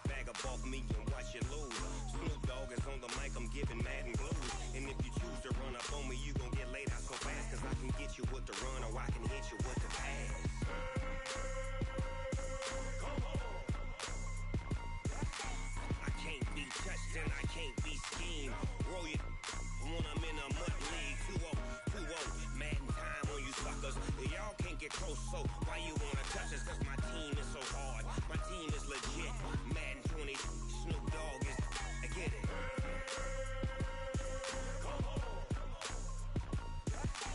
Bag up off me and watch it lose. Snoop Dogg is on the mic, I'm giving mad and blues. And if you choose to run up on me, you gon' get laid out so fast. Cause I can get you with the run or I can hit you with the pass. I can't be touched and I can't be schemed. Roll it when I'm in a mud league. 2-0, 2-0, mad in time on you suckers. Y'all can't get close, so why you wanna touch us? Cause my team is so hard, my team is legit. Madden 20, Snoop Dogg is, I get it.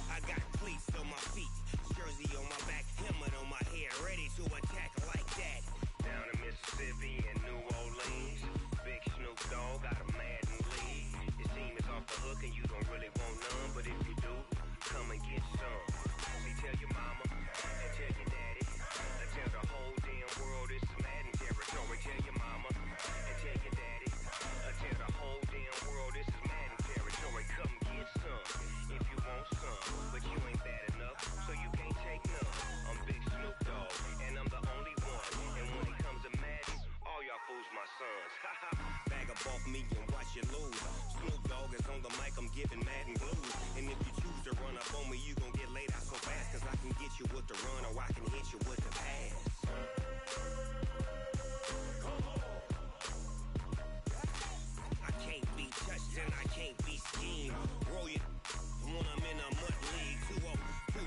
I got cleats on my feet, jersey on my back, helmet on my head, ready to attack like that. Down in Mississippi and New Orleans, big Snoop Dogg got a Madden league. Your team is off the hook and you don't really want none, but if you do, come and get some. See, tell your mama and tell your daddy, and tell the whole damn world it's Madden territory. Tell your mama and tell your daddy, and tell the whole damn world this is Madden territory. Come get some if you want some, but you ain't bad enough, so you can't take none. I'm Big Snoop Dogg, and I'm the only one. And when it comes to Madden, all y'all fools my sons. Bag up off me and watch you lose. Snoop Dogg is on the mic, I'm giving Madden blues. And if you choose to run up on me, you gon' get laid out so fast. Cause I can get you with the run or I can hit you with the pass. I can't be touched and I can't be schemed. Roll it when I'm in a mud league. 2-0, 2-0,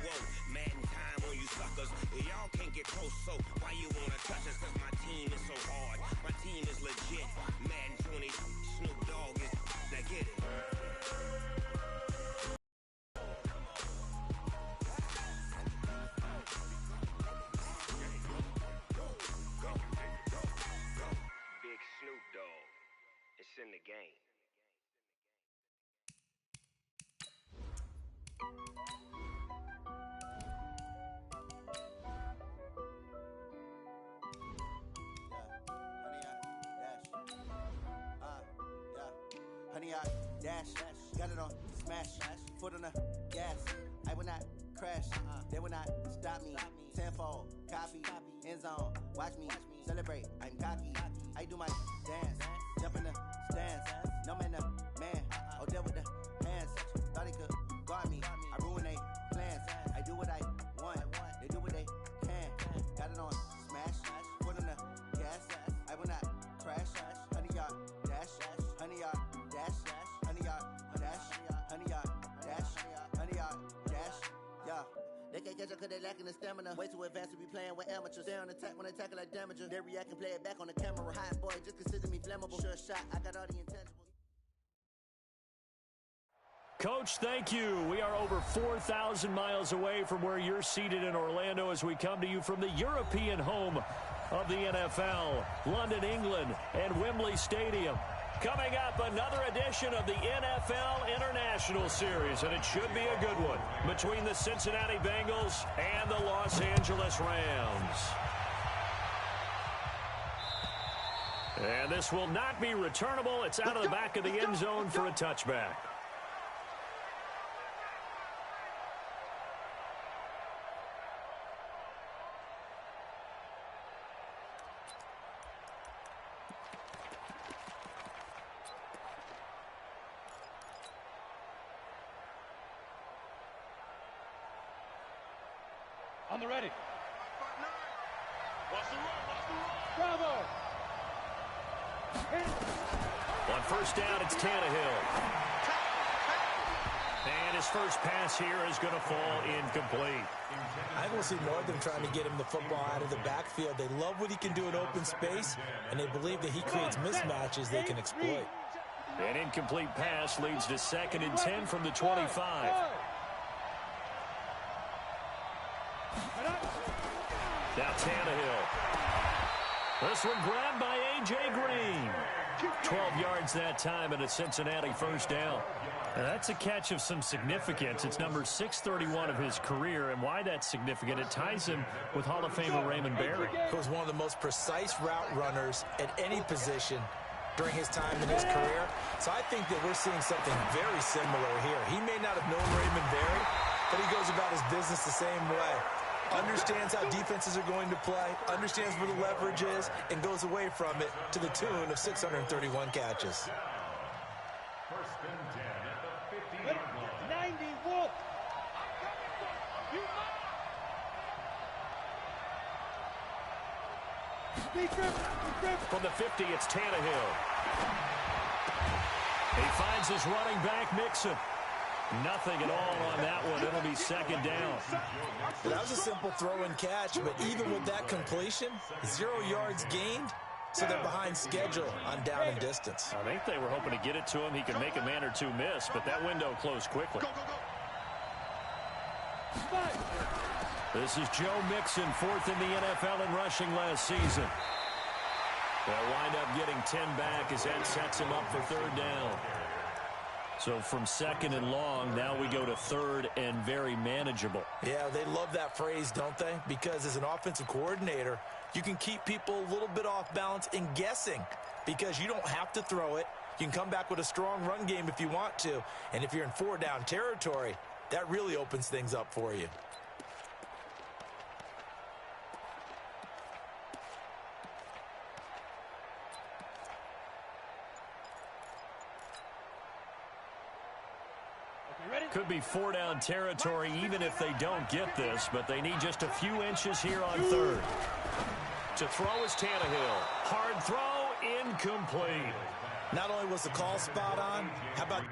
mad in time on you suckers. Y'all can't get close, so why you wanna touch us? Cause my team is so hard, my team is legit. Madden 20, Snoop Dogg is, now get it. Big Snoop Dogg, it's in the game. Honey, I dash, got it on smash, foot on the gas. I will not crash, they will not stop me. Tenfold, copy, end zone, watch me celebrate. I'm cocky, I do my dance, jump in the stands. No man, the man, oh, there with the hands. Thought he could guard me, I ruin they plans. I do what I want, they do what they can. Got it on smash, foot on the gas. I will not crash, honey, y'all dash, honey, y'all dash, honey, y'all dash, honey, y'all dash, honey, y'all dash, yeah. They can't catch up cause they lacking the stamina. Way too advanced to be playing with amateurs. They on attack when they tackle like damager. They react and play it back on the camera. Hot boy, just consider me flammable. Sure shot, I got all the intangibles. Coach, thank you. We are over 4,000 miles away from where you're seated in Orlando as we come to you from the European home of the NFL, London, England, and Wembley Stadium. Coming up, another edition of the NFL International Series, and it should be a good one, between the Cincinnati Bengals and the Los Angeles Rams. And this will not be returnable. It's out of the back of the end zone for a touchback. On the ready. Watch the run. Bravo. On first down, it's Tannehill. And his first pass here is going to fall incomplete. I don't see more of them trying to get him the football out of the backfield. They love what he can do in open space, and they believe that he creates mismatches they can exploit. An incomplete pass leads to 2nd and 10 from the 25. Now Tannehill. This one grabbed by A.J. Green. 12 yards that time and a Cincinnati first down. Now that's a catch of some significance. It's number 631 of his career, and why that's significant, it ties him with Hall of Famer Raymond Berry. He was one of the most precise route runners at any position during his time in his career. So I think that we're seeing something very similar here. He may not have known Raymond Berry, but he goes about his business the same way. understands how defenses are going to play, understands where the leverage is, and goes away from it to the tune of 631 catches. First and 10 at the 50-yard line. 90 Wolf. From the 50, it's Tannehill. He finds his running back, Mixon. Nothing at all on that one. It'll be second down. That was a simple throw and catch, but even with that completion, 0 yards gained, so they're behind schedule on down and distance. I think they were hoping to get it to him. He could make a man or two miss, but that window closed quickly. This is Joe Mixon, 4th in the NFL in rushing last season. They'll wind up getting 10 back as that sets him up for third down. So from second and long, now we go to third and very manageable. Yeah, they love that phrase, don't they? Because as an offensive coordinator, you can keep people a little bit off balance and guessing because you don't have to throw it. You can come back with a strong run game if you want to. And if you're in 4-down territory, that really opens things up for you. Could be 4-down territory even if they don't get this, but they need just a few inches here on third. To throw is Tannehill. Hard throw, incomplete. Not only was the call spot on, how about...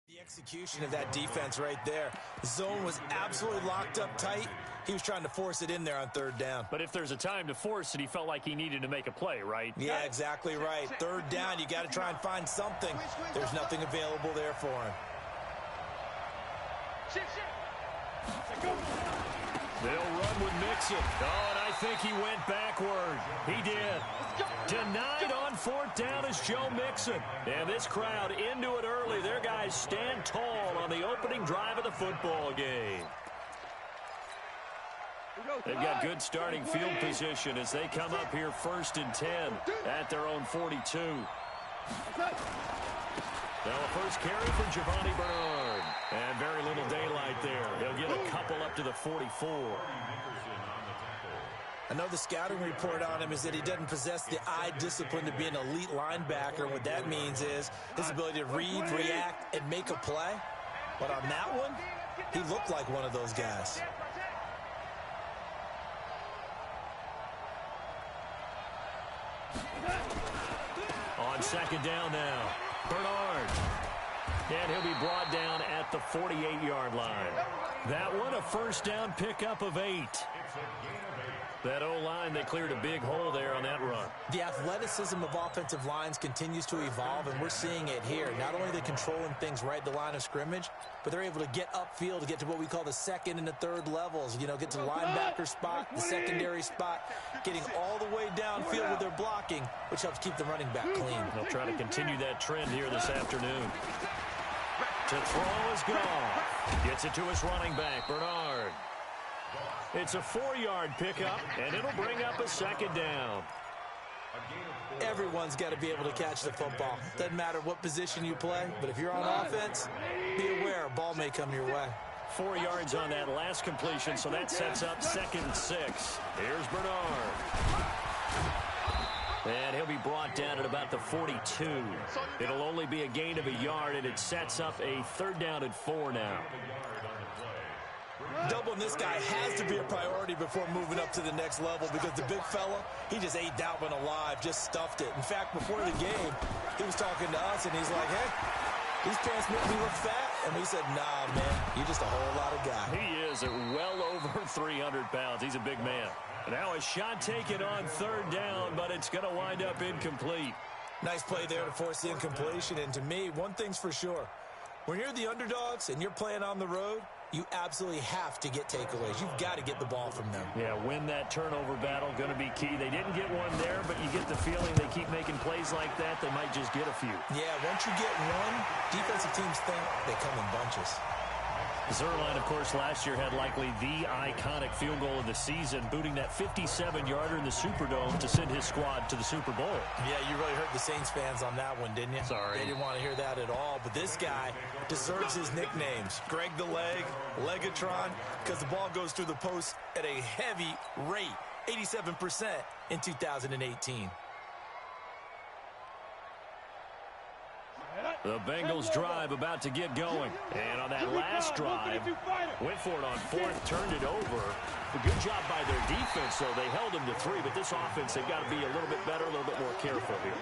The execution of that defense right there. Zone was absolutely locked up tight. He was trying to force it in there on third down. But if there's a time to force it, he felt like he needed to make a play, right? Yeah, exactly right. Third down, you got to try and find something. There's nothing available there for him. They'll run with Mixon. Oh, and I think he went backward. He did. Denied on 4th down is Joe Mixon. And this crowd into it early. Their guys stand tall on the opening drive of the football game. They've got good starting field position as they come up here 1st and 10 at their own 42. Now a first carry for Giovanni Bernard. And very little daylight there. He'll get a couple up to the 44. I know the scouting report on him is that he doesn't possess the eye discipline to be an elite linebacker. What that means is his ability to read, react, and make a play. But on that one, he looked like one of those guys. On second down now, Bernard. And he'll be brought down at the 48-yard line. That one, a first down pickup of 8. That O-line, they cleared a big hole there on that run. The athleticism of offensive lines continues to evolve, and we're seeing it here. Not only are they controlling things right at the line of scrimmage, but they're able to get upfield to get to what we call the second and the third levels. You know, get to the linebacker spot, the secondary spot, getting all the way downfield with their blocking, which helps keep the running back clean. They'll try to continue that trend here this afternoon. To throw is Goff. Gets it to his running back, Bernard. It's a 4-yard pickup, and it'll bring up a second down. Everyone's got to be able to catch the football. Doesn't matter what position you play, but if you're on offense, be aware a ball may come your way. 4 yards on that last completion, so that sets up 2nd and 6. Here's Bernard. And he'll be brought down at about the 42. It'll only be a gain of a yard, and it sets up a 3rd down and 4 now. Doubling this guy has to be a priority before moving up to the next level because the big fella, he just ate that one alive, just stuffed it. In fact, before the game, he was talking to us, and he's like, hey, these pants make me look fat. And we said, nah, man, you're just a whole lot of guy. He is at well over 300 pounds. He's a big man. Now a shot taken on third down, but it's going to wind up incomplete. Nice play there to force the incompletion. And to me, one thing's for sure. When you're the underdogs and you're playing on the road, you absolutely have to get takeaways. You've got to get the ball from them. Yeah, win that turnover battle, going to be key. They didn't get one there, but you get the feeling they keep making plays like that, they might just get a few. Yeah, once you get one, defensive teams think they come in bunches. Zuerlein, of course, last year had likely the iconic field goal of the season, booting that 57-yarder in the Superdome to send his squad to the Super Bowl. Yeah, you really hurt the Saints fans on that one, didn't you? Sorry. They didn't want to hear that at all. But this guy deserves his nicknames. Greg the Leg, Legatron, because the ball goes through the post at a heavy rate, 87% in 2018. The Bengals drive about to get going. And on that last drive, went for it on fourth, turned it over. A good job by their defense, though. They held them to 3, but this offense, they've got to be a little bit better, a little bit more careful here.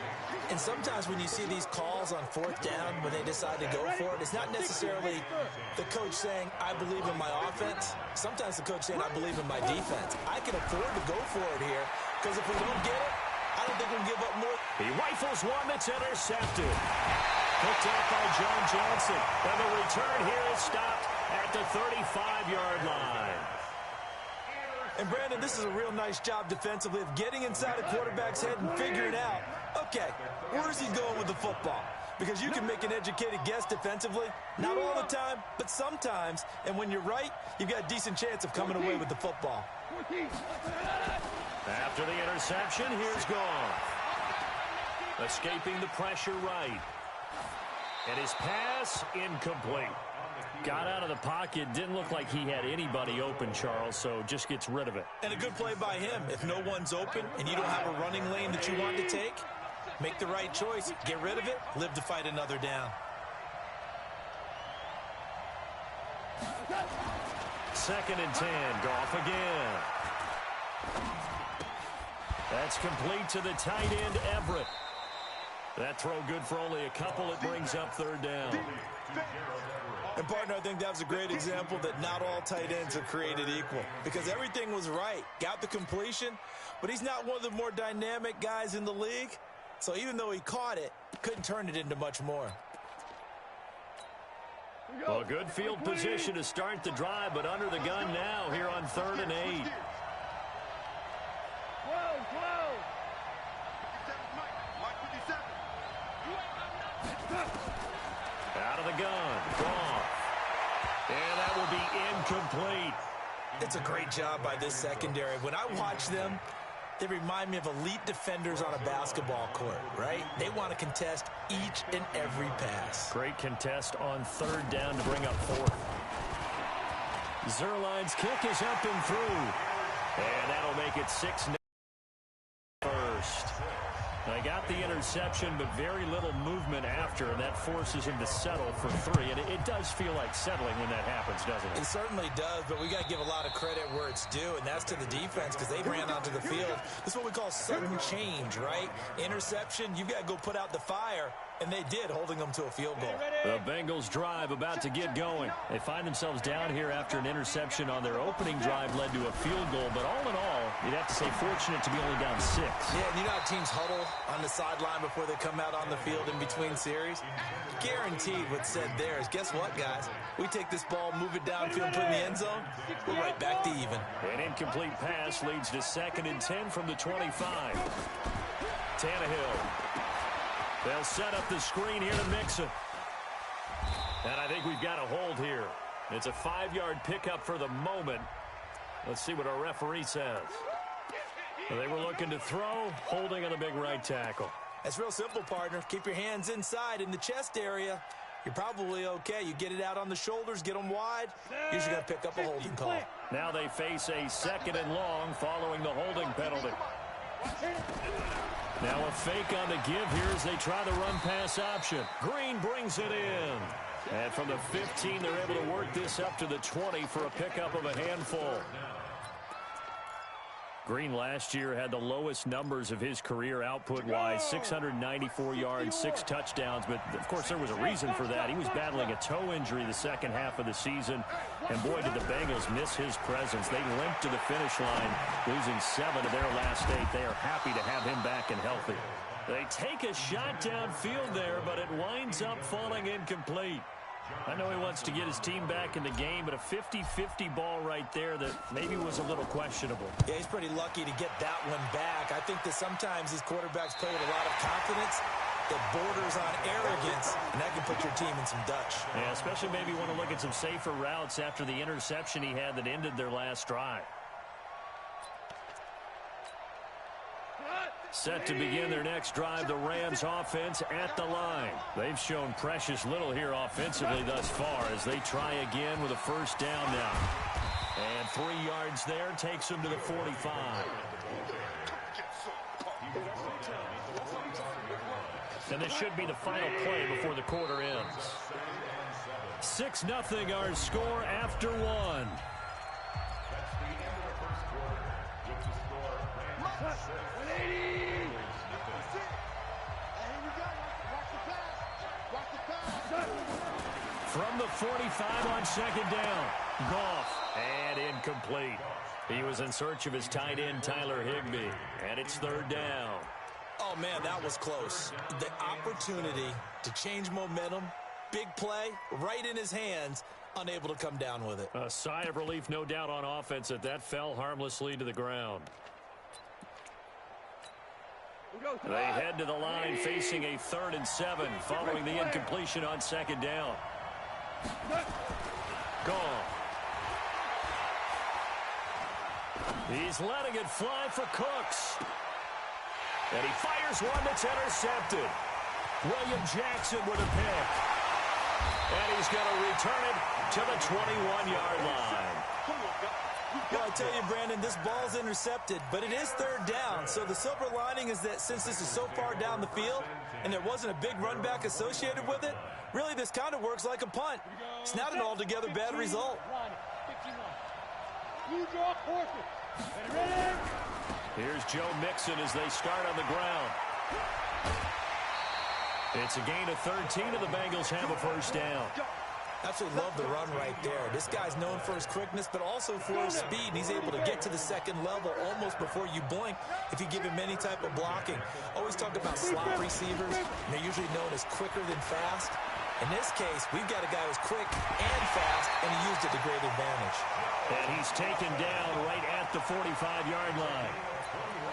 And sometimes when you see these calls on fourth down, when they decide to go for it, it's not necessarily the coach saying, I believe in my offense. Sometimes the coach saying, I believe in my defense. I can afford to go for it here, because if we don't get it, I don't think we'll give up more. He rifles one that's intercepted. Picked up by John Johnson. And the return here is stopped at the 35-yard line. And, Brandon, this is a real nice job defensively of getting inside a quarterback's head and figuring out, okay, where's he going with the football? Because you can make an educated guess defensively, not all the time, but sometimes. And when you're right, you've got a decent chance of coming away with the football. After the interception, here's Goff. Escaping the pressure right. And his pass, incomplete. Got out of the pocket. Didn't look like he had anybody open, Charles, so just gets rid of it. And a good play by him. If no one's open and you don't have a running lane that you want to take, make the right choice. Get rid of it. Live to fight another down. Second and 10. Goff again. That's complete to the tight end, Everett. That throw good for only a couple. It brings up third down. And, partner, I think that was a great example that not all tight ends are created equal because everything was right. Got the completion, but he's not one of the more dynamic guys in the league. So even though he caught it, couldn't turn it into much more. Well, good field position to start the drive, but under the gun now here on 3rd and 8. Out of the gun, Goff. And that will be incomplete. It's a great job by this secondary. When I watch them, they remind me of elite defenders on a basketball court, right? They want to contest each and every pass. Great contest on 3rd down to bring up 4th. Zuerlein's kick is up and through. And that'll make it 6-0 first. They got the interception, but very little movement after, and that forces him to settle for 3. And it does feel like settling when that happens, doesn't it? It certainly does, but we got to give a lot of credit where it's due, and that's to the defense because they ran onto the field. This is what we call sudden change, right? Interception, you've got to go put out the fire, and they did, holding them to a field goal. The Bengals drive about to get going. They find themselves down here after an interception on their opening drive led to a field goal, but all in all, you'd have to say fortunate to be only down 6. Yeah, and you know how teams huddle on the sideline before they come out on the field in between series? Guaranteed what's said there is, guess what, guys? We take this ball, move it downfield, put it in the end zone, we're right back to even. An incomplete pass leads to 2nd and 10 from the 25. Tannehill. They'll set up the screen here to Mixon. And I think we've got a hold here. It's a 5-yard pickup for the moment. Let's see what our referee says. They were looking to throw, holding on the big right tackle. That's real simple, partner. Keep your hands inside in the chest area. You're probably okay. You get it out on the shoulders, get them wide. Usually got to pick up a holding call. Now they face a 2nd and long following the holding penalty. Now a fake on the give here as they try the run-pass option. Green brings it in. And from the 15, they're able to work this up to the 20 for a pickup of a handful. Green last year had the lowest numbers of his career output-wise, 694 yards, 6 touchdowns. But, of course, there was a reason for that. He was battling a toe injury the second half of the season. And, boy, did the Bengals miss his presence. They limped to the finish line, losing 7 of their last 8. They are happy to have him back and healthy. They take a shot downfield there, but it winds up falling incomplete. I know he wants to get his team back in the game, but a 50-50 ball right there that maybe was a little questionable. Yeah, he's pretty lucky to get that one back. I think that sometimes these quarterbacks play with a lot of confidence that borders on arrogance, and that can put your team in some Dutch. Yeah, especially maybe want to look at some safer routes after the interception he had that ended their last drive. Set to begin their next drive, the Rams offense at the line. They've shown precious little here offensively thus far as they try again with a first down now. And 3 yards there takes them to the 45. And this should be the final play before the quarter ends. 6-0 our score after 1. From the 45 on second down. Goff, and incomplete. He was in search of his tight end, Tyler Higbee, and it's third down. Oh, man, that was close. The opportunity to change momentum, big play, right in his hands, unable to come down with it. A sigh of relief, no doubt, on offense that fell harmlessly to the ground. They head to the line facing a 3rd and 7 following the incompletion on second down. Gone. He's letting it fly for Cooks. And he fires one that's intercepted. William Jackson with a pick. And he's going to return it to the 21-yard line. Well, I tell you, Brandon, this ball's intercepted, but it is third down. So the silver lining is that since this is so far down the field and there wasn't a big run back associated with it, really this kind of works like a punt. It's not an altogether bad result. Here's Joe Mixon as they start on the ground. It's a gain of 13, and the Bengals have a first down. Absolutely love the run right there. This guy's known for his quickness, but also for his speed. He's able to get to the second level almost before you blink if you give him any type of blocking. Always talk about slot receivers, and they're usually known as quicker than fast. In this case, we've got a guy who's quick and fast, and he used it to great advantage. And he's taken down right at the 45-yard line.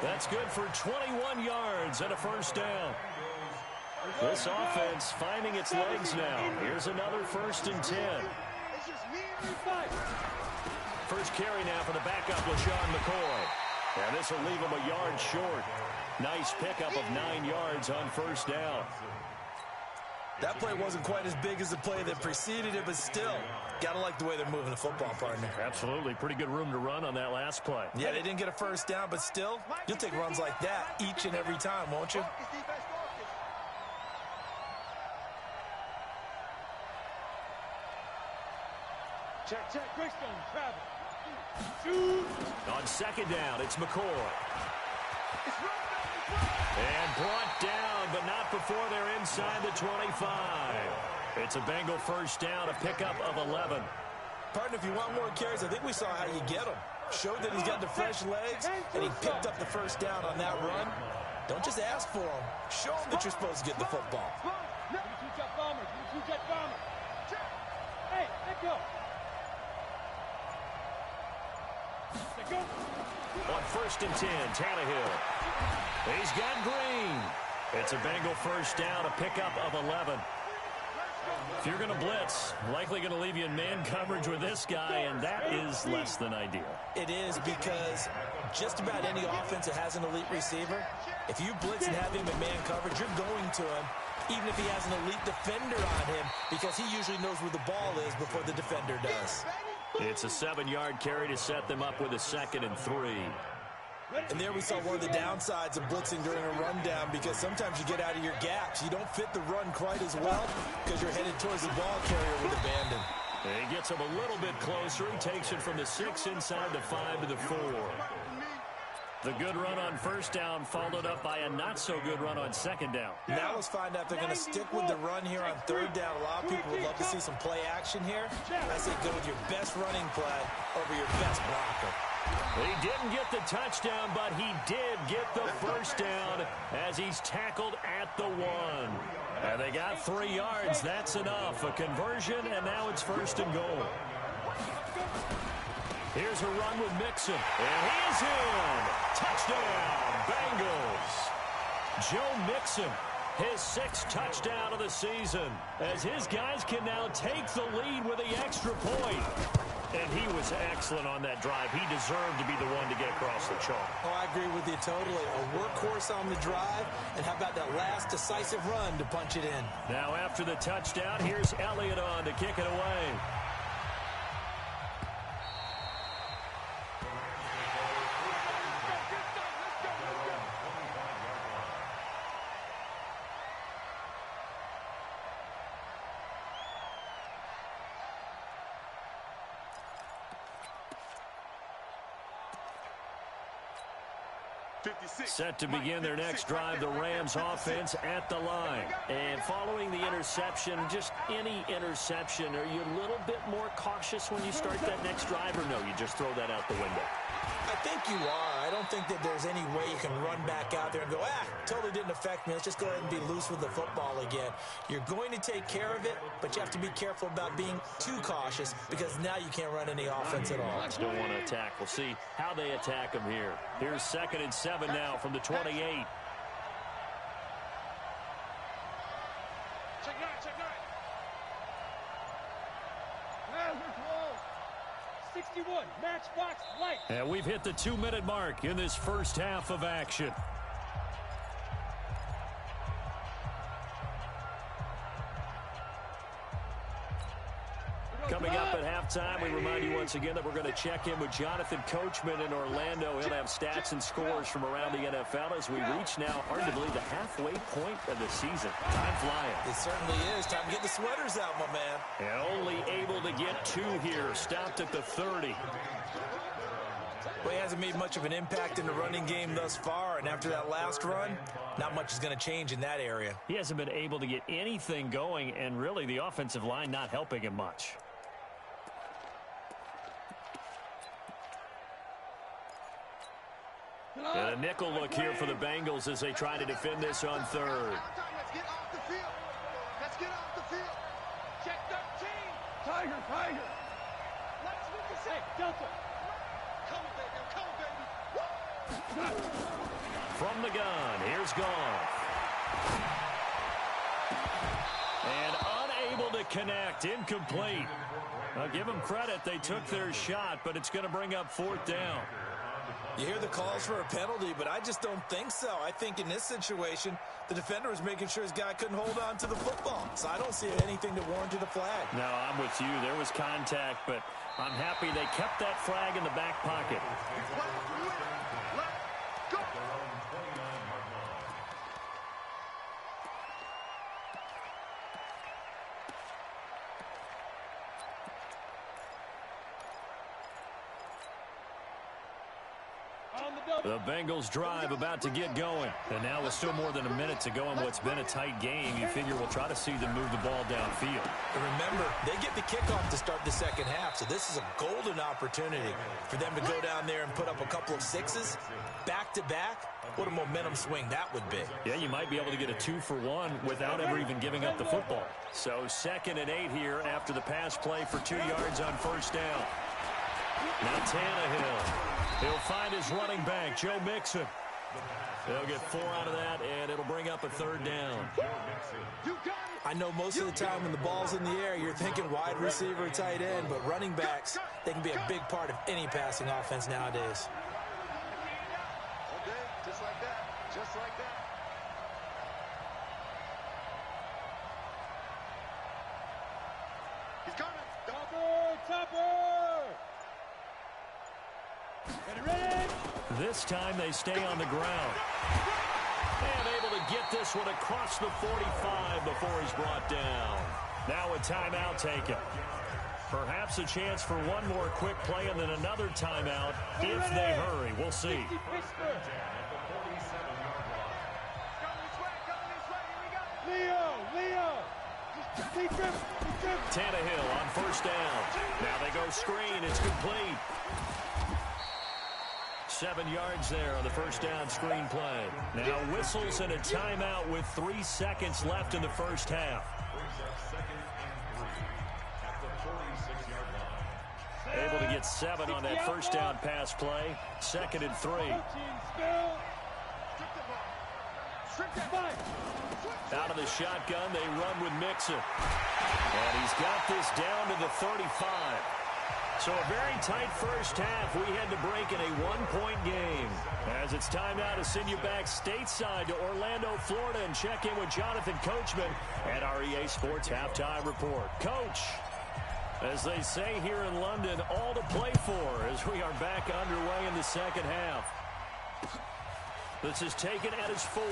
That's good for 21 yards and a first down. This offense finding its legs now. Here's another 1st and 10. First carry now for the backup, LaShawn McCoy. And this will leave him a yard short. Nice pickup of 9 yards on first down. That play wasn't quite as big as the play that preceded it, but still, gotta like the way they're moving the football, partner. Absolutely. Pretty good room to run on that last play. Yeah, they didn't get a first down, but still, you'll take runs like that each and every time, won't you? Check, Greystone, travel. Shoot. On second down, it's McCoy. And brought down, but not before they're inside the 25. It's a Bengal first down, a pickup of 11. Partner, if you want more carries, I think we saw how you get them. Showed that he's got the fresh legs, and he picked up the first down on that run. Don't just ask for them. Show them that you're supposed to get the football. Hey, let go. On 1st and 10, Tannehill. He's got Green. It's a Bengal first down, a pickup of 11. If you're going to blitz, likely going to leave you in man coverage with this guy, and that is less than ideal. It is, because just about any offense that has an elite receiver, if you blitz and have him in man coverage, you're going to him, even if he has an elite defender on him, because he usually knows where the ball is before the defender does. It's a 7-yard carry to set them up with a 2nd and 3. And there we saw one of the downsides of blitzing during a rundown, because sometimes you get out of your gaps. You don't fit the run quite as well because you're headed towards the ball carrier with abandon. He gets him a little bit closer. He takes it from the 6 inside the 5 to the 4. The good run on first down followed up by a not-so-good run on second down. Now let's find out if they're going to stick with the run here on third down. A lot of people would love to see some play action here. I say go with your best running play over your best blocker. He didn't get the touchdown, but he did get the first down as he's tackled at the 1. And they got 3 yards. That's enough. A conversion, and now it's first and goal. Here's a run with Mixon, and he is in. Touchdown, Bengals. Joe Mixon, his 6th touchdown of the season, as his guys can now take the lead with the extra point. And he was excellent on that drive. He deserved to be the one to get across the chalk. Oh, I agree with you totally. A workhorse on the drive, and how about that last decisive run to punch it in? Now after the touchdown, here's Elliott on to kick it away. Set to begin their next drive, the Rams offense at the line. And following the interception, just any interception, are you a little bit more cautious when you start that next drive, or no, you just throw that out the window? I think you are. I don't think that there's any way you can run back out there and go, totally didn't affect me. Let's just go ahead and be loose with the football again. You're going to take care of it, but you have to be careful about being too cautious, because now you can't run any offense at all. Don't want to attack. We'll see how they attack him here. Here's 2nd and 7 now from the 28. Check 9, check 9. 61, matchbox light. And we've hit the 2-minute mark in this first half of action. Coming up at halftime, we remind you once again that we're going to check in with Jonathan Coachman in Orlando. He'll have stats and scores from around the NFL as we reach now, hard to believe, the halfway point of the season. Time flying. It certainly is. Time to get the sweaters out, my man. And only able to get 2 here. Stopped at the 30. Well, he hasn't made much of an impact in the running game thus far, and after that last run, not much is going to change in that area. He hasn't been able to get anything going, and really the offensive line not helping him much. And a nickel look here for the Bengals as they try to defend this on 3rd. Let's get off the field. Let's get off the field. Check 13. Tiger, Tiger. Let's look to say, Delta. Come, baby. From the gun, here's Goff. And unable to connect, incomplete. I'll give them credit, they took their shot, but it's going to bring up 4th down. You hear the calls for a penalty, but I just don't think so. I think in this situation, the defender was making sure his guy couldn't hold on to the football. So I don't see anything to warrant a flag. No, I'm with you. There was contact, but I'm happy they kept that flag in the back pocket. The Bengals drive about to get going. And now with still more than a minute to go in what's been a tight game, you figure we'll try to see them move the ball downfield. And remember, they get the kickoff to start the second half, so this is a golden opportunity for them to go down there and put up a couple of 6s back-to-back. What a momentum swing that would be. Yeah, you might be able to get a 2-for-1 without ever even giving up the football. So 2nd and 8 here after the pass play for 2 yards on first down. Now Tannehill. He'll find his running back, Joe Mixon. They'll get 4 out of that, and it'll bring up a 3rd down. I know most of the time when the ball's in the air, you're thinking wide receiver, tight end, but running backs, they can be a big part of any passing offense nowadays. Okay, just like that. Just like that. He's coming. Topper! Topper! Ready, ready? This time they stay on the ground. And able to get this one across the 45 before he's brought down. Now a timeout taken. Perhaps a chance for one more quick play and then another timeout if they hurry. We'll see. Leo! Tannehill on first down. Now they go screen. It's complete. 7 yards there on the first down screen play. Now whistles and a timeout with 3 seconds left in the first half. Able to get 7 on that first down pass play. 2nd and 3. Out of the shotgun, they run with Mixon. And he's got this down to the 35. So a very tight first half. We had to break in a 1-point game. As it's time now to send you back stateside to Orlando, Florida, and check in with Jonathan Coachman at our EA Sports Halftime Report. Coach, as they say here in London, all to play for as we are back underway in the second half. This is taken at his 4.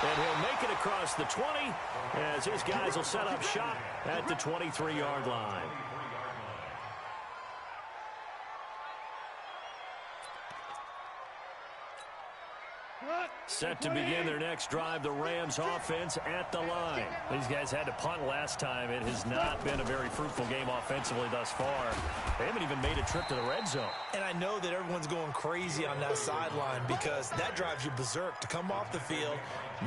And he'll make it across the 20 as his guys will set up shop at the 23-yard line. Set to begin their next drive, the Rams offense at the line. These guys had to punt last time. It has not been a very fruitful game offensively thus far. They haven't even made a trip to the red zone. And I know that everyone's going crazy on that sideline because that drives you berserk to come off the field,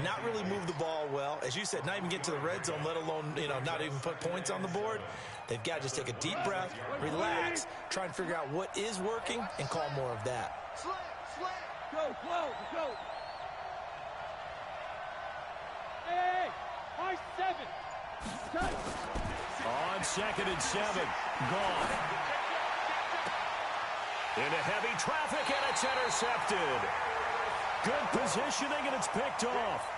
not really move the ball well. As you said, not even get to the red zone, let alone, not even put points on the board. They've got to just take a deep breath, relax, try and figure out what is working, and call more of that. Go. Hey, high 7. On 2nd and 7. Gone. Into heavy traffic, and it's intercepted. Good positioning, and it's picked off.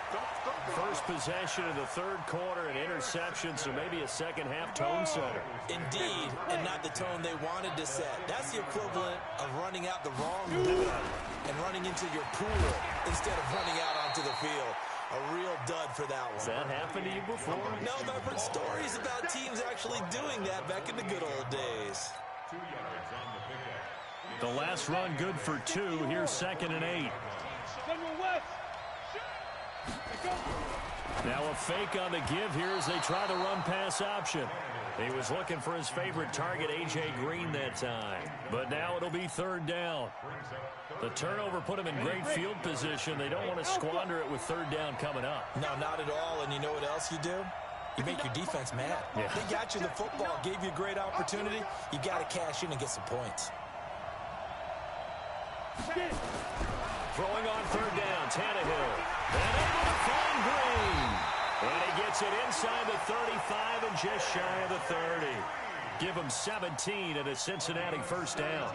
First possession of the third quarter, an interception, so maybe a second half tone setter. Indeed, and not the tone they wanted to set. That's the equivalent of running out the wrong route and running into your pool instead of running out onto the field. A real dud for that one. Has that happened to you before? No, but I've heard stories about teams actually doing that back in the good old days. 2 yards on the pickup. The last run good for 2. Here's 2nd and 8. Now a fake on the give here as they try the run-pass option. He was looking for his favorite target, A.J. Green, that time. But now it'll be 3rd down. The turnover put him in great field position. They don't want to squander it with 3rd down coming up. No, not at all. And you know what else you do? You make your defense mad. Yeah. They got you the football, gave you a great opportunity. You got to cash in and get some points. Throwing on 3rd down, Tannehill. And able to find Green. And he gets it inside the 35 and just shy of the 30. Give him 17 and a Cincinnati first down.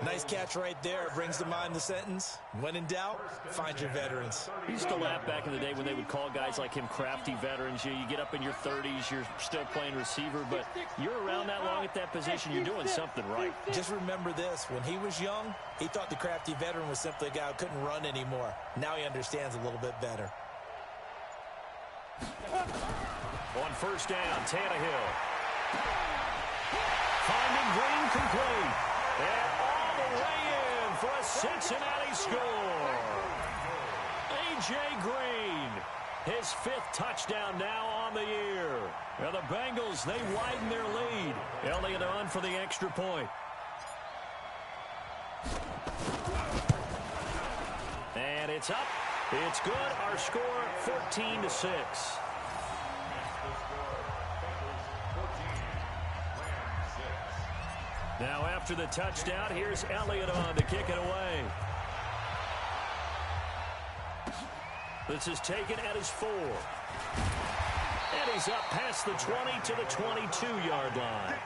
Nice catch right there. Brings to mind the sentence, when in doubt, find your veterans. I used to laugh back in the day when they would call guys like him crafty veterans. You get up in your 30s, you're still playing receiver, but you're around that long at that position, you're doing something right. Just remember this, when he was young, he thought the crafty veteran was simply a guy who couldn't run anymore. Now he understands a little bit better. On 1st down, Tannehill. Finding Green complete. And all the way in for a Cincinnati score. A.J. Green, his 5th touchdown now on the year. Now the Bengals, they widen their lead. Elliott on for the extra point. And it's up. It's good. Our score, 14-6. Now after the touchdown, here's Elliott on to kick it away. This is taken at his 4. And he's up past the 20 to the 22-yard line.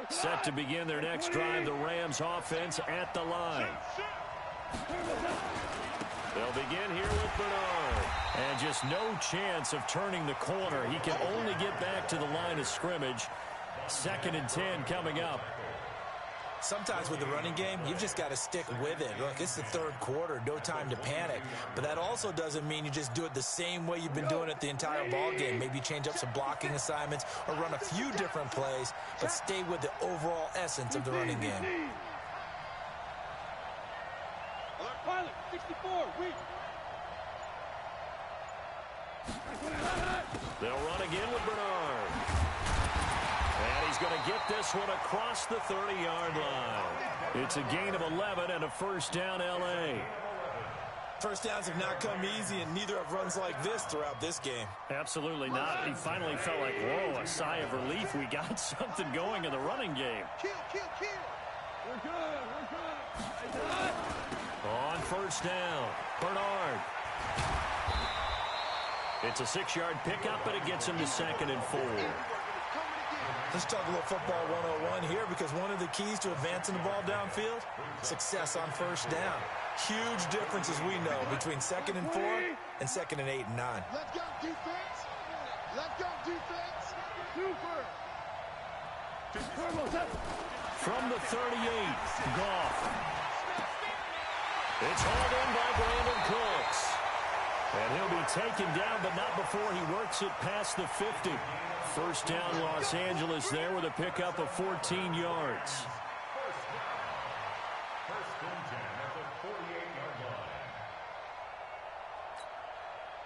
Set to begin their next drive, the Rams offense at the line. They'll begin here with Bernard. And just no chance of turning the corner. He can only get back to the line of scrimmage. 2nd and 10 coming up. Sometimes with the running game, you've just got to stick with it. Look, it's the 3rd quarter, no time to panic. But that also doesn't mean you just do it the same way you've been doing it the entire ball game. Maybe change up some blocking assignments or run a few different plays, but stay with the overall essence of the running game. Pilot, 64, weak. They'll run again with Bernard. And he's going to get this one across the 30-yard line. It's a gain of 11 and a 1st down, L.A. First downs have not come easy, and neither have runs like this throughout this game. Absolutely not. He finally felt like, whoa, a sigh of relief. We got something going in the running game. Kill. We're good. On 1st down, Bernard. It's a 6-yard pickup, but it gets him to 2nd and 4. Let's talk a little football 101 here, because one of the keys to advancing the ball downfield, success on 1st down. Huge difference, as we know, between 2nd and 4 and 2nd and 8 and 9. Let's go, defense. Super. From the 38, Goff. It's hauled in by Brandon Cooks. And he'll be taken down, but not before he works it past the 50. 1st down, Los Angeles there with a pickup of 14 yards. First and 10 at the 48-yard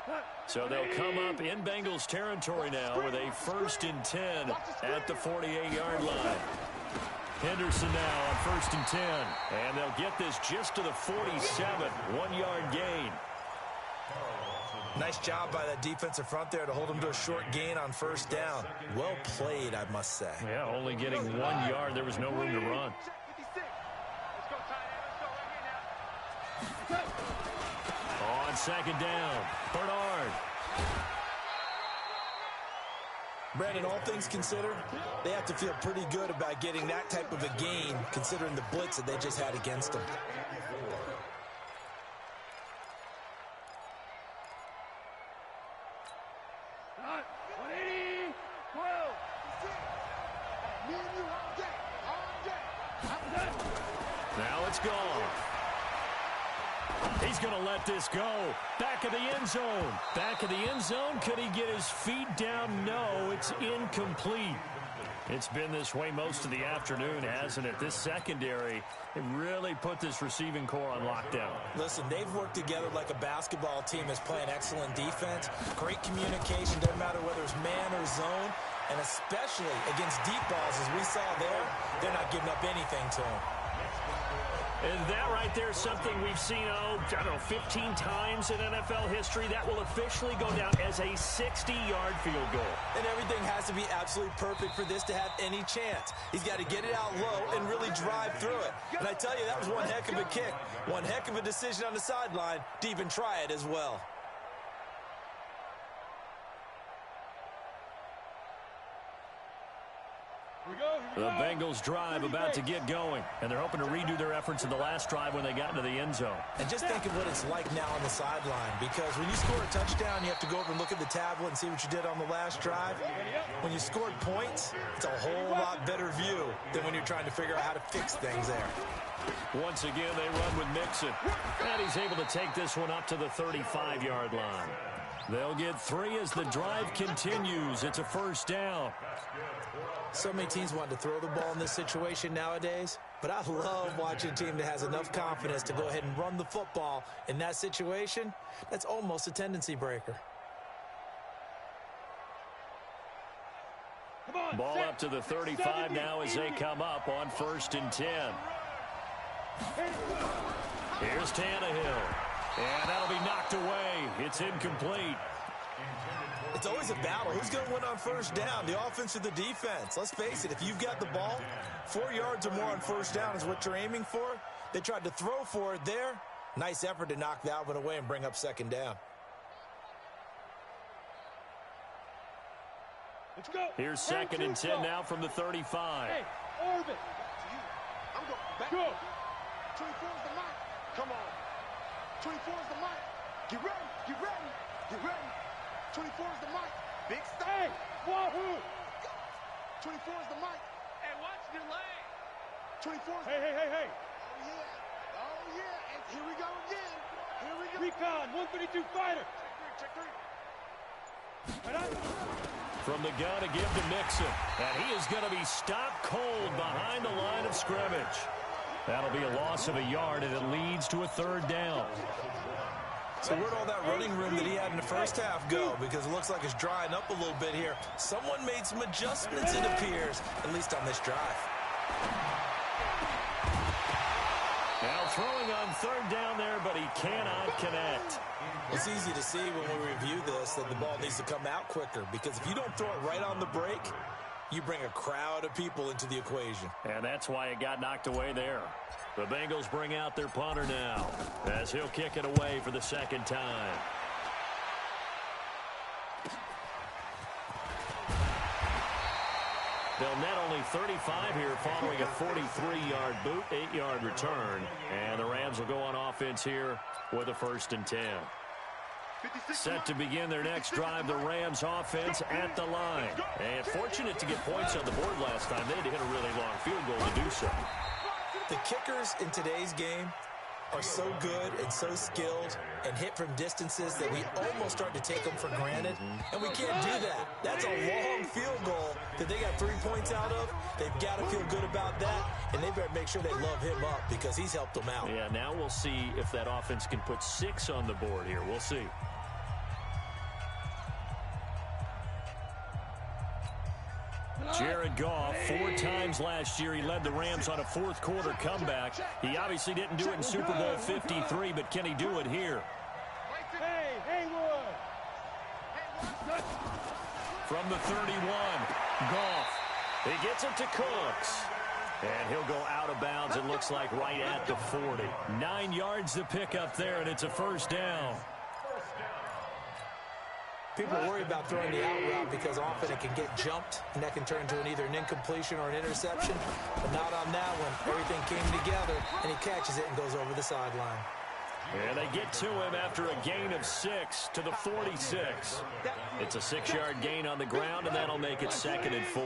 line. So they'll come up in Bengals territory now with a 1st and 10 at the 48-yard line. Henderson now on 1st and 10. And they'll get this just to the 47. 1-yard gain. Nice job by that defensive front there to hold him to a short gain on 1st down. Well played, I must say. Yeah, only getting 1 yard. There was no room to run. On 2nd down, Bernard. Brandon, all things considered, they have to feel pretty good about getting that type of a gain, considering the blitz that they just had against them. Now it's gone. He's going to let this go. Back of the end zone. Back of the end zone. Could he get his feet down? No, it's incomplete. It's been this way most of the afternoon, hasn't it? This secondary, it really put this receiving core on lockdown. Listen, they've worked together like a basketball team is playing excellent defense. Great communication, doesn't matter whether it's man or zone. And especially against deep balls, as we saw there, they're not giving up anything to them. And that right there is something we've seen, I don't know, 15 times in NFL history. That will officially go down as a 60-yard field goal. And everything has to be absolutely perfect for this to have any chance. He's got to get it out low and really drive through it. And I tell you, that was one heck of a kick. One heck of a decision on the sideline to even try it as well. The Bengals drive about to get going, and they're hoping to redo their efforts in the last drive when they got into the end zone. And just think of what it's like now on the sideline, because when you score a touchdown, you have to go over and look at the tablet and see what you did on the last drive. When you scored points, it's a whole lot better view than when you're trying to figure out how to fix things there. Once again, they run with Mixon, and he's able to take this one up to the 35-yard line. They'll get 3 as the drive continues. It's a 1st down. So many teams want to throw the ball in this situation nowadays, but I love watching a team that has enough confidence to go ahead and run the football in that situation. That's almost a tendency breaker. Ball up to the 35 now as they come up on 1st and 10. Here's Tannehill, and that'll be knocked away. It's incomplete. It's always a battle. Who's going to win on 1st down, the offense or the defense? Let's face it, if you've got the ball, 4 yards or more on 1st down is what you're aiming for. They tried to throw for it there. Nice effort to knock that one away and bring up 2nd down. Let's go. Here's 2nd and 10 now from the 35. Hey, orbit. I'm going back. Go. 24 is the mark. Come on. 24 is the mic. Get ready, get ready, get ready. 24 is the mic. Big stop. Hey, wahoo! 24 is the mic. Hey, watch your lane. 24 is Hey. Oh, yeah. Oh, yeah. And here we go again. Here we go. Recon, 132 fighter. Check three. From the gun to give to Mixon. And he is going to be stopped cold behind the line of scrimmage. That'll be a loss of a yard, and it leads to a third down. So where'd all that running room that he had in the first half go? Because it looks like it's drying up a little bit here. Someone made some adjustments, it appears, at least on this drive. Now throwing on third down there, but he cannot connect. It's easy to see when we review this that the ball needs to come out quicker, because if you don't throw it right on the break, you bring a crowd of people into the equation. And that's why it got knocked away there. The Bengals bring out their punter now as he'll kick it away for the second time. They'll net only 35 here following a 43-yard boot, 8-yard return. And the Rams will go on offense here with a 1st and 10. Set to begin their next drive, the Rams offense at the line. And fortunate to get points on the board last time. They had to hit a really long field goal to do so. The kickers in today's game are so good and so skilled and hit from distances that we almost start to take them for granted. And we can't do that. That's a long field goal that they got 3 points out of. They've got to feel good about that, and they better make sure they love him up because he's helped them out. Yeah, now we'll see if that offense can put 6 on the board here. We'll see. Jared Goff, 4 times last year, he led the Rams on a fourth-quarter comeback. He obviously didn't do it in Super Bowl 53, but can he do it here? Hey, Haywood. From the 31, Goff. He gets it to Cooks. And he'll go out of bounds, it looks like, right at the 40. 9 yards to pick up there, and it's a first down. People worry about throwing the out route because often it can get jumped, and that can turn into either an incompletion or an interception. But not on that one. Everything came together, and he catches it and goes over the sideline. And they get to him after a gain of 6 to the 46. It's a 6-yard gain on the ground, and that'll make it 2nd and 4.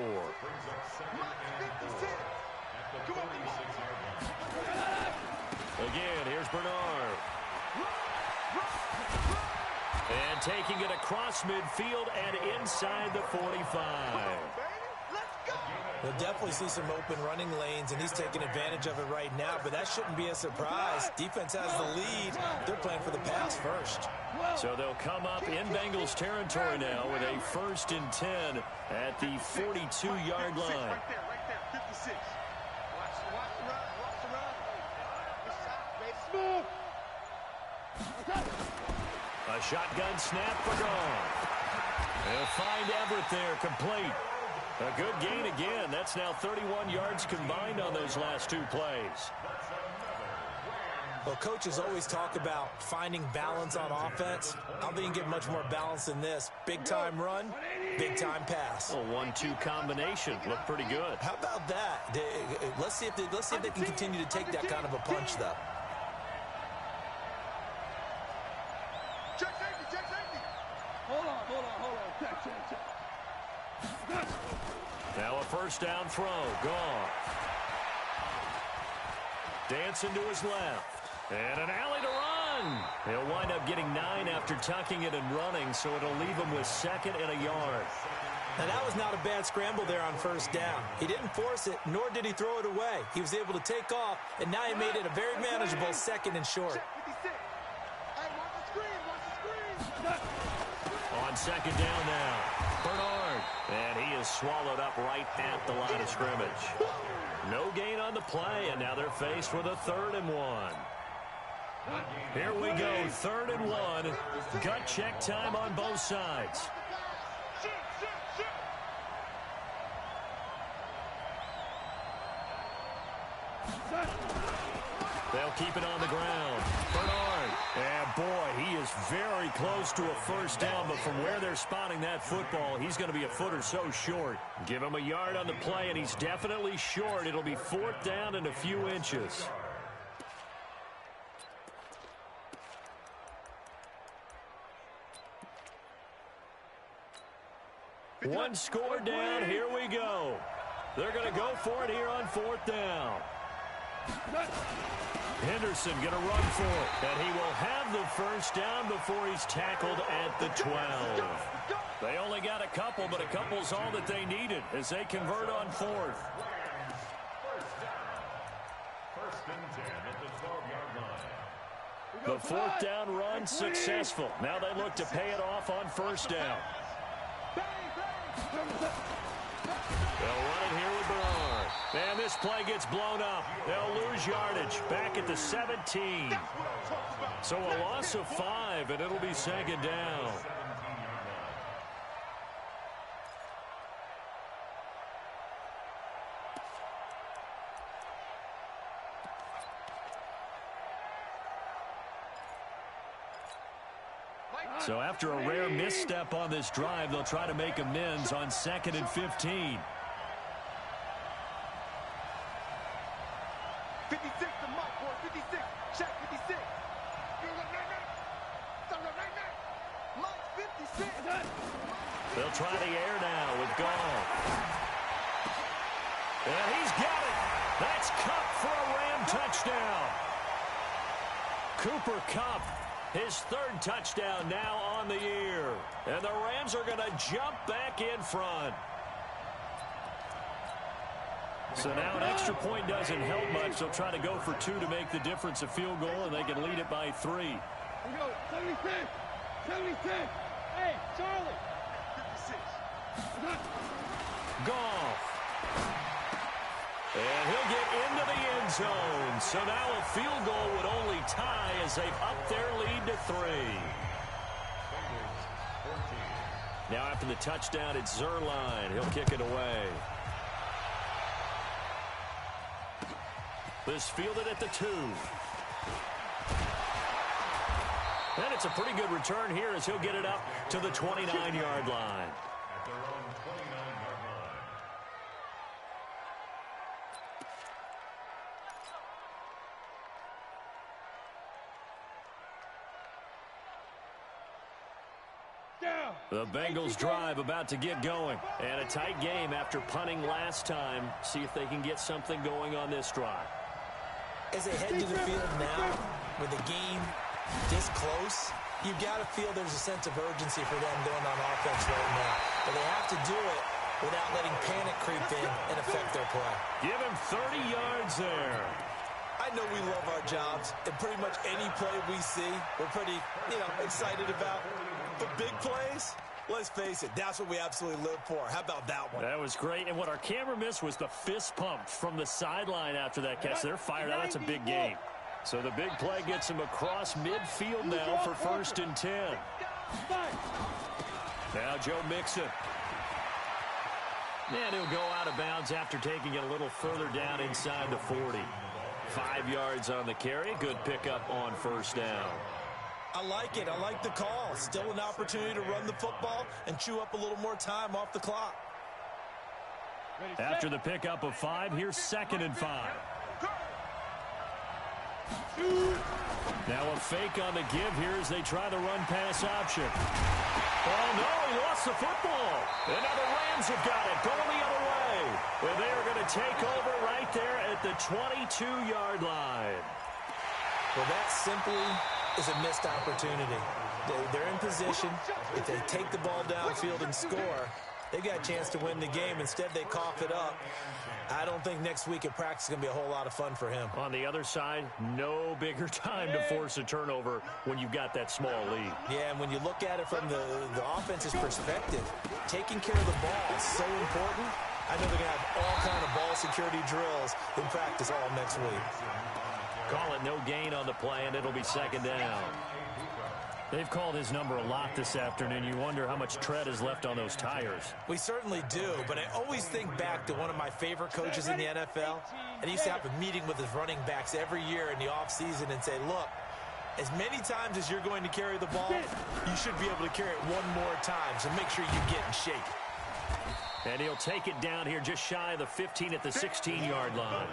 Again, here's Bernard. And taking it across midfield and inside the 45. We'll definitely see some open running lanes, and he's taking advantage of it right now, but that shouldn't be a surprise. Defense has the lead. They're playing for the pass first. So they'll come up in Bengals territory now with a 1st and 10 at the 42-yard line. Right there, 56. Watch the run. Smooth. A shotgun snap for Goff. They'll find Everett there, complete. A good gain again. That's now 31 yards combined on those last 2 plays. Well, coaches always talk about finding balance on offense. I don't think you can get much more balance than this. Big-time run, big-time pass. A 1-2 combination. Looked pretty good. How about that? Let's see if they can continue to take that kind of a punch, though. Check safety. Hold on. Check. Now a first down throw. Goff. Dancing to his left. And an alley to run. He'll wind up getting 9 after tucking it and running, so it'll leave him with 2nd and a yard. Now, that was not a bad scramble there on first down. He didn't force it, nor did he throw it away. He was able to take off, and now he made it a very manageable 2nd and short. Check 56. Hey, watch the screen. On 2nd down now, Bernard. And he is swallowed up right at the line of scrimmage. No gain on the play, and now they're faced with a 3rd and 1. Here we go, 3rd and 1. Gut check time on both sides. They'll keep it on the ground. Bernard. And boy, he is very close to a first down, but from where they're spotting that football, he's going to be a foot or so short. Give him a yard on the play, and he's definitely short. It'll be 4th down and a few inches. One score down. Here we go. They're going to go for it here on 4th down. Henderson going to run for it. And he will have the first down before he's tackled at the 12. They only got a couple, but a couple's all that they needed as they convert on 4th. First and 10 at the 12-yard line. The 4th down run successful. Now they look to pay it off on 1st down. They'll run it here with Bernard. And this play gets blown up. They'll lose yardage back at the 17. So a loss of 5, and it'll be 2nd down. So after a rare misstep on this drive, they'll try to make amends on 2nd and 15. 56 to Mike, boy. 56. Check 56. Mike 56. They'll try the air now with Goff. And he's got it. That's Kupp for a Ram touchdown. Cooper Kupp, his 3rd touchdown now on the year. And the Rams are going to jump back in front. So now an extra point doesn't help much. They'll try to go for 2 to make the difference a field goal, and they can lead it by 3. Here we go. 76. 76. Hey, Charlie. 56. Goff. And he'll get into the end zone. So now a field goal would only tie as they've upped their lead to 3. Now after the touchdown, it's Zerline. He'll kick it away. This fielded at the 2. And it's a pretty good return here as he'll get it up to the 29-yard line. At their own 29-yard line. Down. The Bengals drive about to get going. And a tight game after punting last time. See if they can get something going on this drive. As they head to the field now, with the game this close, you've got to feel there's a sense of urgency for them going on offense right now. But they have to do it without letting panic creep in and affect their play. Give him 30 yards there. I know we love our jobs, and pretty much any play we see, we're pretty, excited about. But big plays, let's face it, that's what we absolutely live for. How about that one? That was great. And what our camera missed was the fist pump from the sideline after that catch. They're fired out. That's a big game. So the big play gets him across midfield now for 1st and 10. Now Joe Mixon. And he'll go out of bounds after taking it a little further down inside the 40. 5 yards on the carry. Good pickup on 1st down. I like it. I like the call. Still an opportunity to run the football and chew up a little more time off the clock. After the pickup of 5, here's 2nd and 5. Now a fake on the give here as they try the run-pass option. Oh, no, he lost the football. And now the Rams have got it, going the other way. And they are going to take over right there at the 22-yard line. Well, that simply is a missed opportunity. They're in position. If they take the ball downfield and score, they've got a chance to win the game. Instead, they cough it up. I don't think next week at practice is going to be a whole lot of fun for him. On the other side, no bigger time to force a turnover when you've got that small lead. Yeah, and when you look at it from the offense's perspective, taking care of the ball is so important. I know they're going to have all kind of ball security drills in practice all next week. Call it no gain on the play, and it'll be 2nd down. They've called his number a lot this afternoon. You wonder how much tread is left on those tires. We certainly do, but I always think back to one of my favorite coaches in the NFL, and he used to have a meeting with his running backs every year in the offseason and say, look, as many times as you're going to carry the ball, you should be able to carry it one more time, so make sure you get in shape. And he'll take it down here just shy of the 15 at the 16-yard line.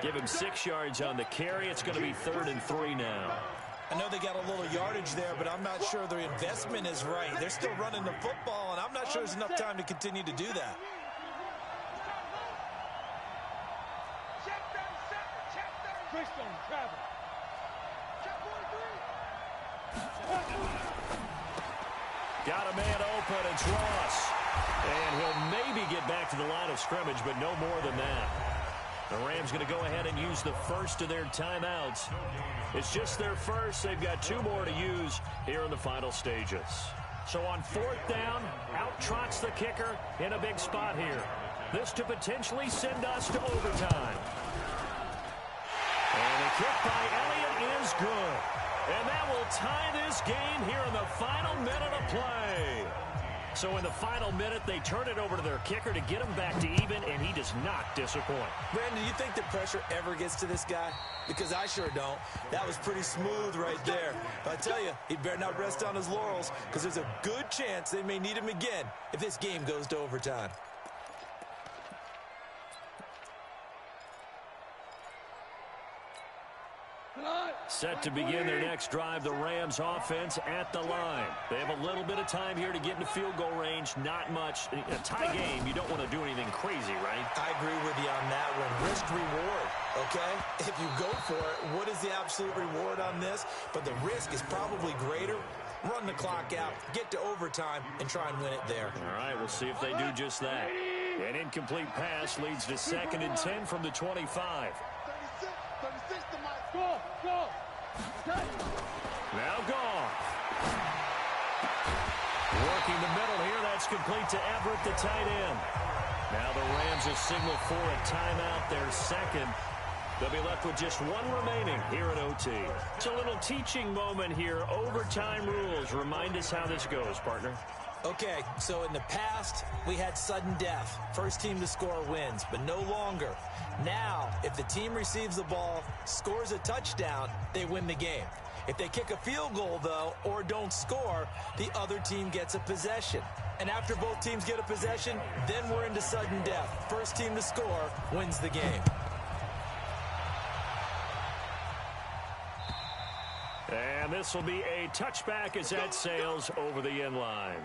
Give him 6 yards on the carry. It's going to be 3rd and 3 now. I know they got a little yardage there, but I'm not sure their investment is right. They're still running the football, and I'm not sure there's enough time to continue to do that. Got a man open. It's Ross. And he'll maybe get back to the line of scrimmage, but no more than that. The Rams going to go ahead and use the first of their timeouts. It's just their first. They've got 2 more to use here in the final stages. So on 4th down, out trots the kicker in a big spot here. This to potentially send us to overtime. And the kick by Elliott is good. And that will tie this game here in the final minute of play. So in the final minute, they turn it over to their kicker to get him back to even, and he does not disappoint. Brandon, do you think the pressure ever gets to this guy? Because I sure don't. That was pretty smooth right there. But I tell you, he better not rest on his laurels, because there's a good chance they may need him again if this game goes to overtime. Set to begin their next drive, the Rams offense at the line. They have a little bit of time here to get into field goal range, not much. In a tie game, you don't want to do anything crazy, right? I agree with you on that one. Risk reward, okay? If you go for it, what is the absolute reward on this? But the risk is probably greater. Run the clock out, get to overtime, and try and win it there. All right, we'll see if they do just that. An incomplete pass leads to 2nd and 10 from the 25. 36 to Mike. Go. Now Goff. Working the middle here. That's complete to Everett, the tight end. Now the Rams will signal for a timeout, their second. They'll be left with just 1 remaining here at OT. It's a little teaching moment here. Overtime rules. Remind us how this goes, partner. Okay, so in the past, we had sudden death. First team to score wins, but no longer. Now, if the team receives the ball, scores a touchdown, they win the game. If they kick a field goal, though, or don't score, the other team gets a possession. And after both teams get a possession, then we're into sudden death. First team to score wins the game. And this will be a touchback as that sails over the end line.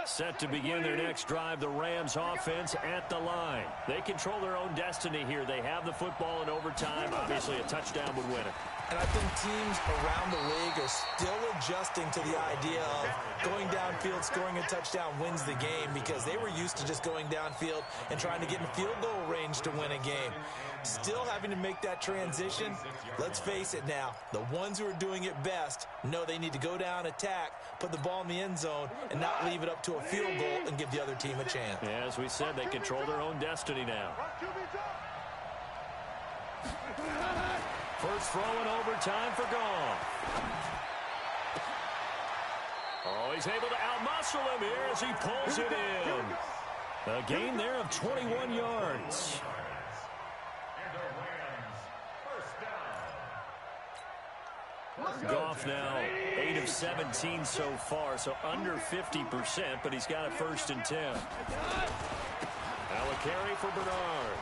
Set to begin their next drive, the Rams offense at the line. They control their own destiny here. They have the football in overtime. Obviously, a touchdown would win it. And I think teams around the league are still adjusting to the idea of going downfield, scoring a touchdown wins the game, because they were used to just going downfield and trying to get in field goal range to win a game. Still having to make that transition. Let's face it now, the ones who are doing it best know they need to go down, attack, put the ball in the end zone, and not leave it up to a field goal and give the other team a chance. Yeah, as we said, they control their own destiny now. First throw in overtime for Goff. Oh, he's able to outmuscle him here as he pulls it in. A gain there of 21 yards. Goff now 8 of 17 so far, so under 50%, but he's got a 1st and 10. Now a carry for Bernard.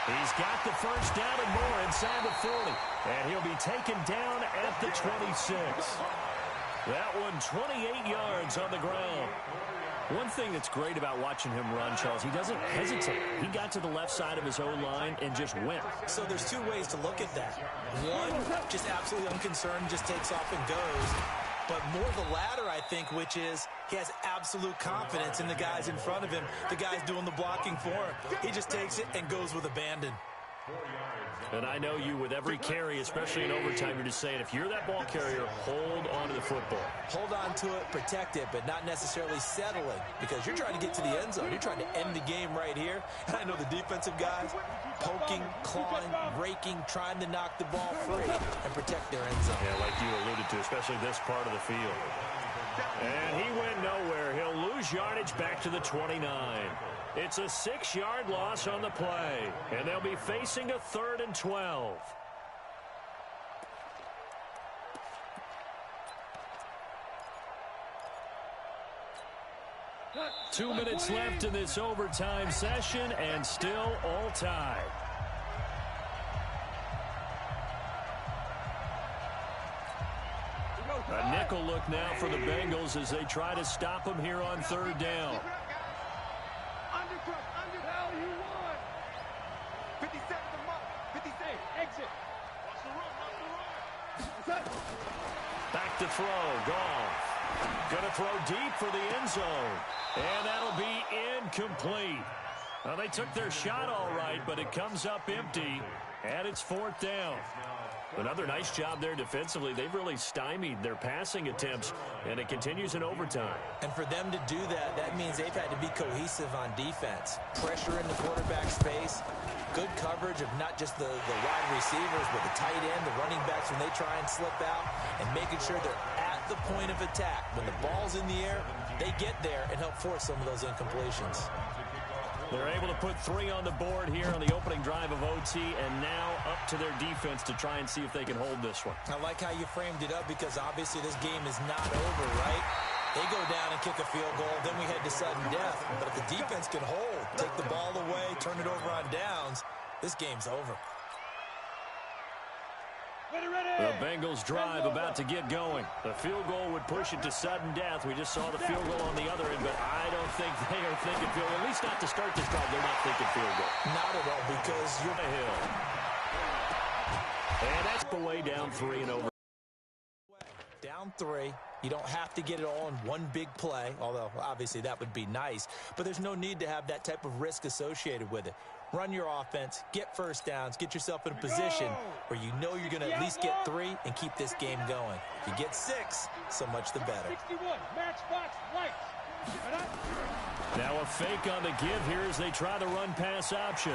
He's got the first down and more inside the 40, and he'll be taken down at the 26. That one 28 yards on the ground. One thing that's great about watching him run, Charles, he doesn't hesitate. He got to the left side of his own line and just went. So there's 2 ways to look at that. One, just absolutely unconcerned, just takes off and goes. But more the latter, I think, which is he has absolute confidence in the guys in front of him, the guys doing the blocking for him. He just takes it and goes with abandon. And I know you, with every carry, especially in overtime, you're just saying, if you're that ball carrier, hold on to the football. Hold on to it, protect it, but not necessarily settling, because you're trying to get to the end zone. You're trying to end the game right here. And I know the defensive guys poking, clawing, raking, trying to knock the ball free and protect their end zone. Yeah, like you alluded to, especially this part of the field. And he went nowhere. He'll lose yardage back to the 29. It's a 6-yard loss on the play, and they'll be facing a 3rd and 12. 2 minutes left in this overtime session, and still all tied. A nickel look now for the Bengals as they try to stop them here on third down. Back to throw. Goff. Going to throw deep for the end zone. And that'll be incomplete. Well, they took their shot all right, but it comes up empty, and it's fourth down. Another nice job there defensively. They've really stymied their passing attempts, and it continues in overtime. And for them to do that, that means they've had to be cohesive on defense. Pressure in the quarterback's face, good coverage of not just the wide receivers, but the tight end, the running backs when they try and slip out, and making sure they're at the point of attack. When the ball's in the air, they get there and help force some of those incompletions. They're able to put 3 on the board here on the opening drive of OT, and now up to their defense to try and see if they can hold this one. I like how you framed it up because obviously this game is not over, right? They go down and kick a field goal, then we head to sudden death. But if the defense can hold, take the ball away, turn it over on downs, this game's over. The Bengals drive about to get going. The field goal would push it to sudden death. We just saw the field goal on the other end, but I don't think they are thinking field goal. At least not to start this drive. They're not thinking field goal. Not at all, because you're a hill. And that's the way down 3 and over. Down 3. You don't have to get it all in one big play, although obviously that would be nice. But there's no need to have that type of risk associated with it. Run your offense, get first downs, get yourself in a position where you know you're going to at least get 3 and keep this game going. If you get 6, so much the better. 61, matchbox lights. Now a fake on the give here as they try the run pass option.